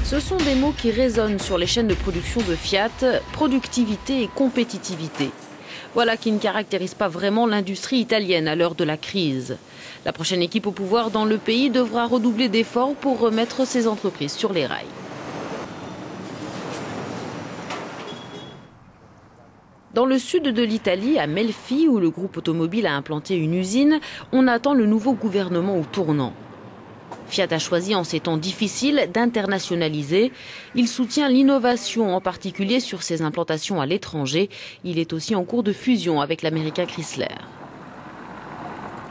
Ce sont des mots qui résonnent sur les chaînes de production de Fiat, productivité et compétitivité. Voilà qui ne caractérise pas vraiment l'industrie italienne à l'heure de la crise. La prochaine équipe au pouvoir dans le pays devra redoubler d'efforts pour remettre ses entreprises sur les rails. Dans le sud de l'Italie, à Melfi, où le groupe automobile a implanté une usine, on attend le nouveau gouvernement au tournant. Fiat a choisi en ces temps difficiles d'internationaliser. Il soutient l'innovation, en particulier sur ses implantations à l'étranger. Il est aussi en cours de fusion avec l'américain Chrysler.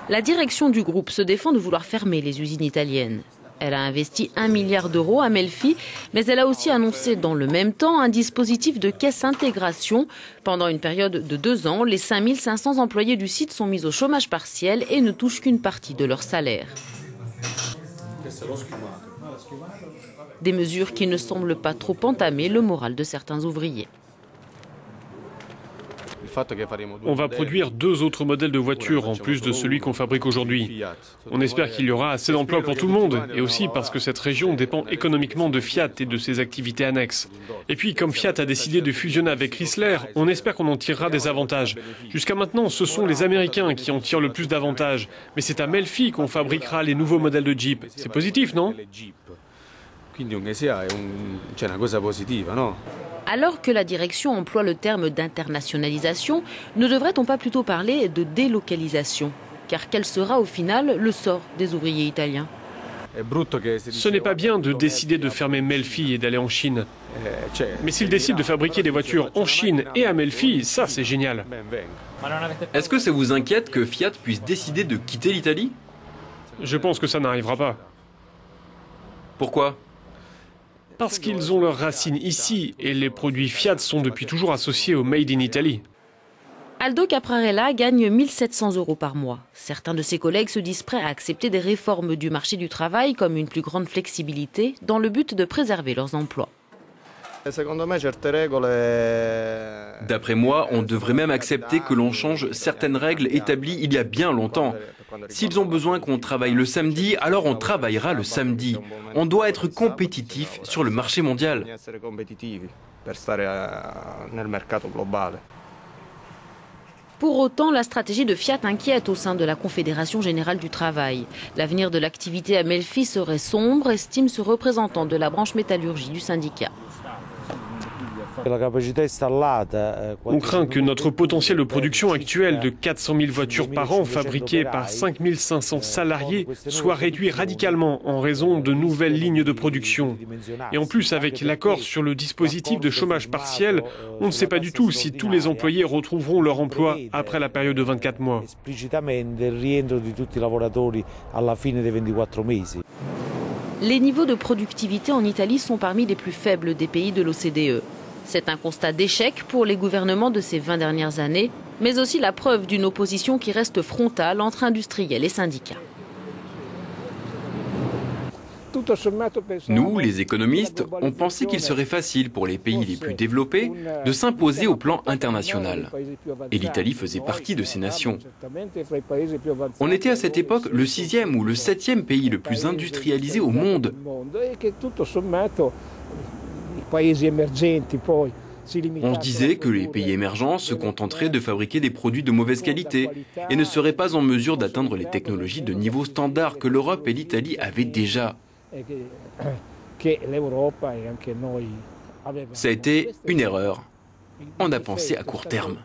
La direction du groupe se défend de vouloir fermer les usines italiennes. Elle a investi 1 milliard d'euros à Melfi, mais elle a aussi annoncé dans le même temps un dispositif de caisse intégration. Pendant une période de 2 ans, les 5500 employés du site sont mis au chômage partiel et ne touchent qu'une partie de leur salaire. Des mesures qui ne semblent pas trop entamer le moral de certains ouvriers. On va produire 2 autres modèles de voitures en plus de celui qu'on fabrique aujourd'hui. On espère qu'il y aura assez d'emplois pour tout le monde et aussi parce que cette région dépend économiquement de Fiat et de ses activités annexes. Et puis comme Fiat a décidé de fusionner avec Chrysler, on espère qu'on en tirera des avantages. Jusqu'à maintenant, ce sont les Américains qui en tirent le plus d'avantages. Mais c'est à Melfi qu'on fabriquera les nouveaux modèles de Jeep. C'est positif, non ? Alors que la direction emploie le terme d'internationalisation, ne devrait-on pas plutôt parler de délocalisation? Car quel sera au final le sort des ouvriers italiens? Ce n'est pas bien de décider de fermer Melfi et d'aller en Chine. Mais s'ils décident de fabriquer des voitures en Chine et à Melfi, ça c'est génial. Est-ce que ça vous inquiète que Fiat puisse décider de quitter l'Italie? Je pense que ça n'arrivera pas. Pourquoi? Parce qu'ils ont leurs racines ici et les produits Fiat sont depuis toujours associés au Made in Italy. Aldo Caprarella gagne 1 700 € par mois. Certains de ses collègues se disent prêts à accepter des réformes du marché du travail comme une plus grande flexibilité dans le but de préserver leurs emplois. D'après moi, on devrait même accepter que l'on change certaines règles établies il y a bien longtemps. S'ils ont besoin qu'on travaille le samedi, alors on travaillera le samedi. On doit être compétitif sur le marché mondial. Pour autant, la stratégie de Fiat inquiète au sein de la Confédération Générale du Travail. L'avenir de l'activité à Melfi serait sombre, estime ce représentant de la branche métallurgie du syndicat. On craint que notre potentiel de production actuel de 400 000 voitures par an fabriquées par 5 500 salariés soit réduit radicalement en raison de nouvelles lignes de production. Et en plus, avec l'accord sur le dispositif de chômage partiel, on ne sait pas du tout si tous les employés retrouveront leur emploi après la période de 24 mois. Les niveaux de productivité en Italie sont parmi les plus faibles des pays de l'OCDE. C'est un constat d'échec pour les gouvernements de ces 20 dernières années, mais aussi la preuve d'une opposition qui reste frontale entre industriels et syndicats. Nous, les économistes, on pensait qu'il serait facile pour les pays les plus développés de s'imposer au plan international. Et l'Italie faisait partie de ces nations. On était à cette époque le 6e ou le 7e pays le plus industrialisé au monde. On se disait que les pays émergents se contenteraient de fabriquer des produits de mauvaise qualité et ne seraient pas en mesure d'atteindre les technologies de niveau standard que l'Europe et l'Italie avaient déjà. Ça a été une erreur. On a pensé à court terme.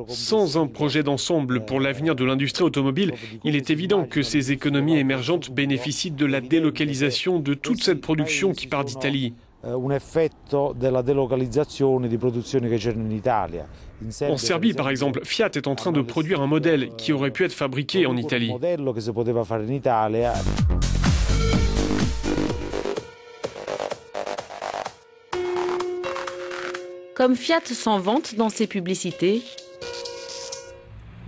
Sans un projet d'ensemble pour l'avenir de l'industrie automobile, il est évident que ces économies émergentes bénéficient de la délocalisation de toute cette production qui part d'Italie. En Serbie, par exemple, Fiat est en train de produire un modèle qui aurait pu être fabriqué en Italie. Comme Fiat s'en vante dans ses publicités,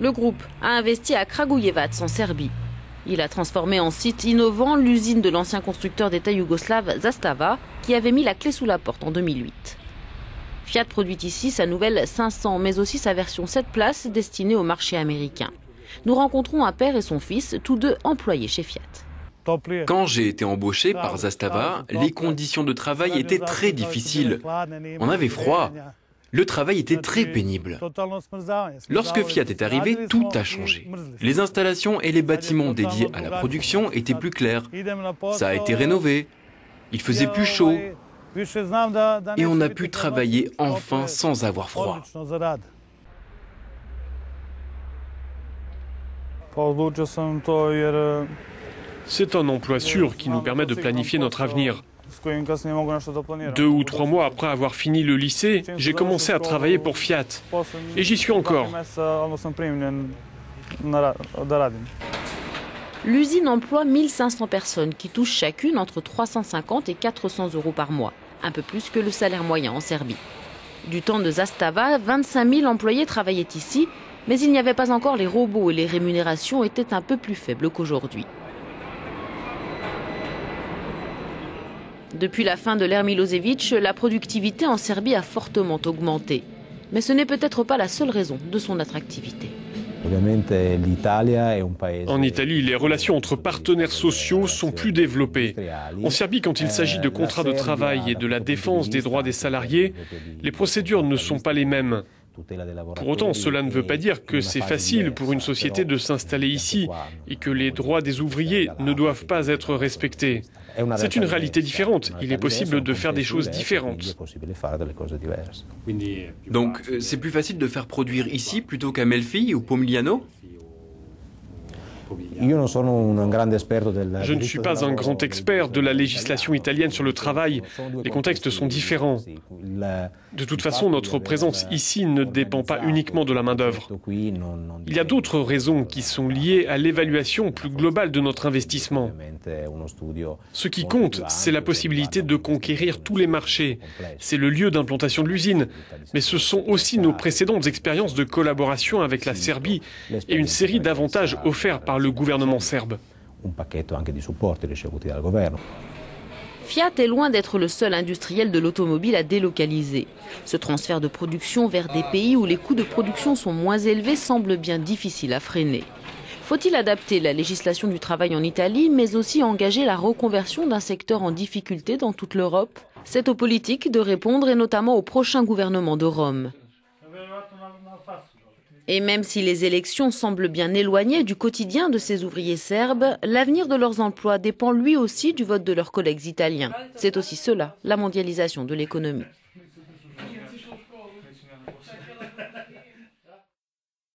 le groupe a investi à Kragujevac en Serbie. Il a transformé en site innovant l'usine de l'ancien constructeur d'État yougoslave Zastava, qui avait mis la clé sous la porte en 2008. Fiat produit ici sa nouvelle 500, mais aussi sa version 7 places destinée au marché américain. Nous rencontrons un père et son fils, tous deux employés chez Fiat. Quand j'ai été embauché par Zastava, les conditions de travail étaient très difficiles. On avait froid. Le travail était très pénible. Lorsque Fiat est arrivé, tout a changé. Les installations et les bâtiments dédiés à la production étaient plus clairs. Ça a été rénové. Il faisait plus chaud. Et on a pu travailler enfin sans avoir froid. C'est un emploi sûr qui nous permet de planifier notre avenir. 2 ou 3 mois après avoir fini le lycée, j'ai commencé à travailler pour Fiat. Et j'y suis encore. L'usine emploie 1500 personnes qui touchent chacune entre 350 et 400 euros par mois, un peu plus que le salaire moyen en Serbie. Du temps de Zastava, 25 000 employés travaillaient ici, mais il n'y avait pas encore les robots et les rémunérations étaient un peu plus faibles qu'aujourd'hui. Depuis la fin de l'ère Milosevic, la productivité en Serbie a fortement augmenté. Mais ce n'est peut-être pas la seule raison de son attractivité. En Italie, les relations entre partenaires sociaux sont plus développées. En Serbie, quand il s'agit de contrats de travail et de la défense des droits des salariés, les procédures ne sont pas les mêmes. Pour autant, cela ne veut pas dire que c'est facile pour une société de s'installer ici et que les droits des ouvriers ne doivent pas être respectés. C'est une réalité différente. Il est possible de faire des choses différentes. Donc, c'est plus facile de faire produire ici plutôt qu'à Melfi ou Pomigliano ? Je ne suis pas un grand expert de la législation italienne sur le travail. Les contextes sont différents. De toute façon, notre présence ici ne dépend pas uniquement de la main-d'œuvre. Il y a d'autres raisons qui sont liées à l'évaluation plus globale de notre investissement. Ce qui compte, c'est la possibilité de conquérir tous les marchés. C'est le lieu d'implantation de l'usine. Mais ce sont aussi nos précédentes expériences de collaboration avec la Serbie et une série d'avantages offerts par le gouvernement serbe. Fiat est loin d'être le seul industriel de l'automobile à délocaliser. Ce transfert de production vers des pays où les coûts de production sont moins élevés semble bien difficile à freiner. Faut-il adapter la législation du travail en Italie, mais aussi engager la reconversion d'un secteur en difficulté dans toute l'Europe? C'est aux politiques de répondre et notamment au prochain gouvernement de Rome. Et même si les élections semblent bien éloignées du quotidien de ces ouvriers serbes, l'avenir de leurs emplois dépend lui aussi du vote de leurs collègues italiens. C'est aussi cela, la mondialisation de l'économie.